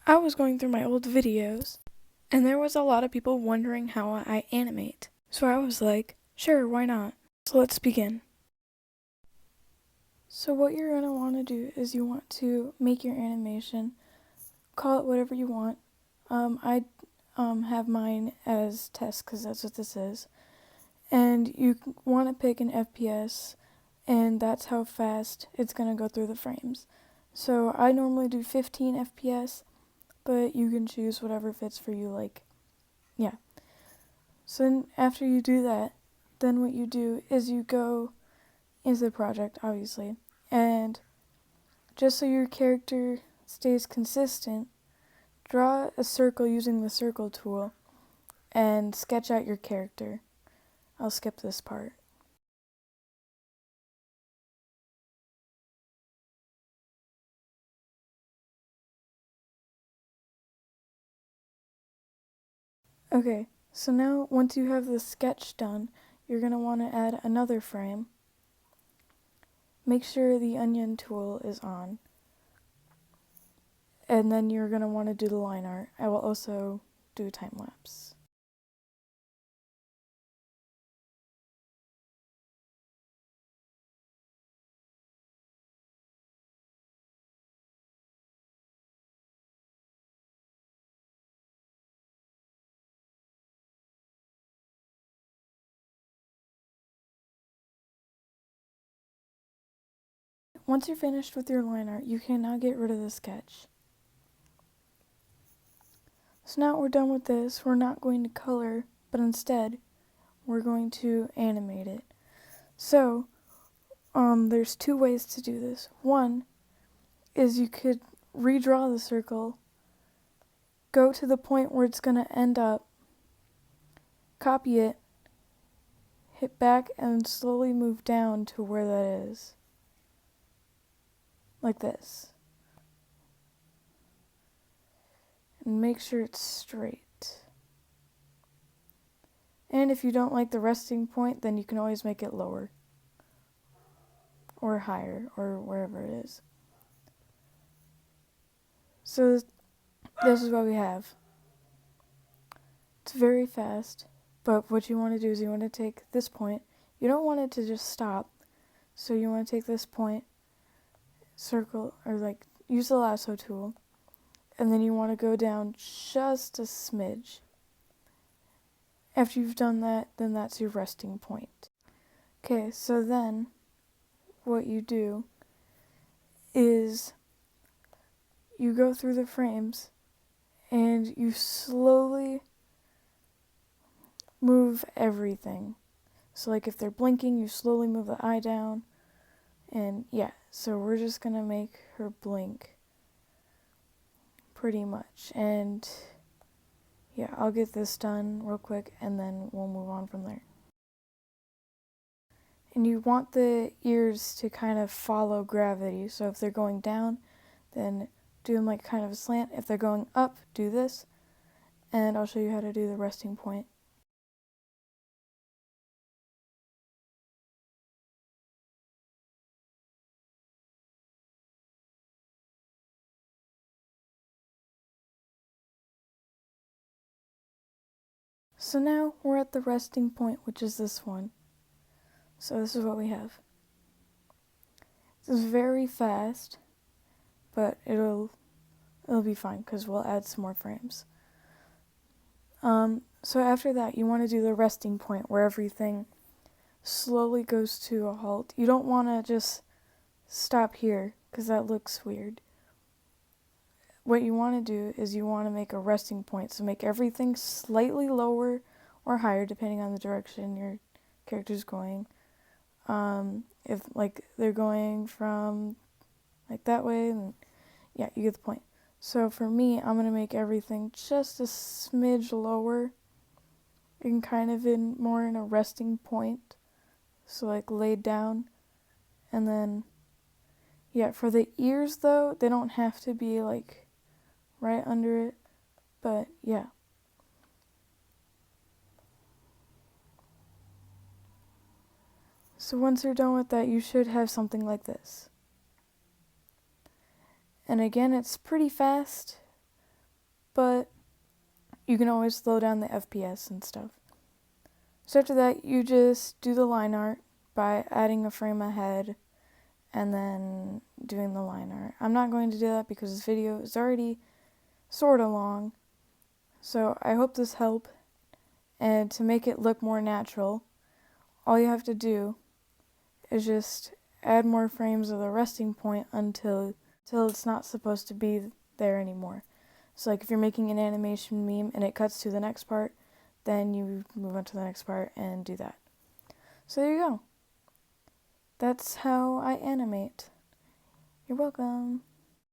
I was going through my old videos, and there was a lot of people wondering how I animate. So I was like, sure, why not? So let's begin. So what you're going to want to do is you want to make your animation, call it whatever you want. I have mine as test because that's what this is. And you want to pick an FPS, and that's how fast it's going to go through the frames. So I normally do 15 FPS, but you can choose whatever fits for you, like, yeah. So then after you do that, then what you do is you go into the project, obviously, and just so your character stays consistent, draw a circle using the circle tool and sketch out your character. I'll skip this part. Okay, so now once you have the sketch done, you're going to want to add another frame. Make sure the onion tool is on. And then you're going to want to do the line art. I will also do a time lapse. Once you're finished with your line art, you can now get rid of the sketch. So now we're done with this, we're not going to color, but instead, we're going to animate it. So, there's two ways to do this. One is you could redraw the circle, go to the point where it's going to end up, copy it, hit back, and slowly move down to where that is. Like this. And make sure it's straight. And if you don't like the resting point, then you can always make it lower. Or higher, or wherever it is. So this is what we have. It's very fast, but what you want to do is you want to take this point. You don't want it to just stop, so you want to take this point, circle, or like use the lasso tool, and then you want to go down just a smidge. After you've done that, then that's your resting point. Okay, so then what you do is you go through the frames and you slowly move everything. So like if they're blinking, you slowly move the eye down. And yeah, so we're just gonna make her blink pretty much. And yeah, I'll get this done real quick and then we'll move on from there. And you want the ears to kind of follow gravity. So if they're going down, then do them like kind of a slant. If they're going up, do this. And I'll show you how to do the resting point. So now we're at the resting point, which is this one. So this is what we have. This is very fast, but it'll be fine because we'll add some more frames. So after that, you want to do the resting point where everything slowly goes to a halt. You don't want to just stop here because that looks weird. What you want to do is you want to make a resting point. So make everything slightly lower or higher depending on the direction your character's going. If like they're going from like that way, then yeah, you get the point. So for me, I'm going to make everything just a smidge lower and kind of more in a resting point. So like laid down. And then, yeah, for the ears though, they don't have to be like right under it. But yeah. So once you're done with that, you should have something like this. And again, it's pretty fast, but you can always slow down the FPS and stuff. So after that, you just do the line art by adding a frame ahead and then doing the line art. I'm not going to do that because this video is already sort of long, so I hope this helped. And to make it look more natural, all you have to do is just add more frames of the resting point until it's not supposed to be there anymore. So like if you're making an animation meme and it cuts to the next part, then you move on to the next part and do that. So there you go. That's how I animate. You're welcome.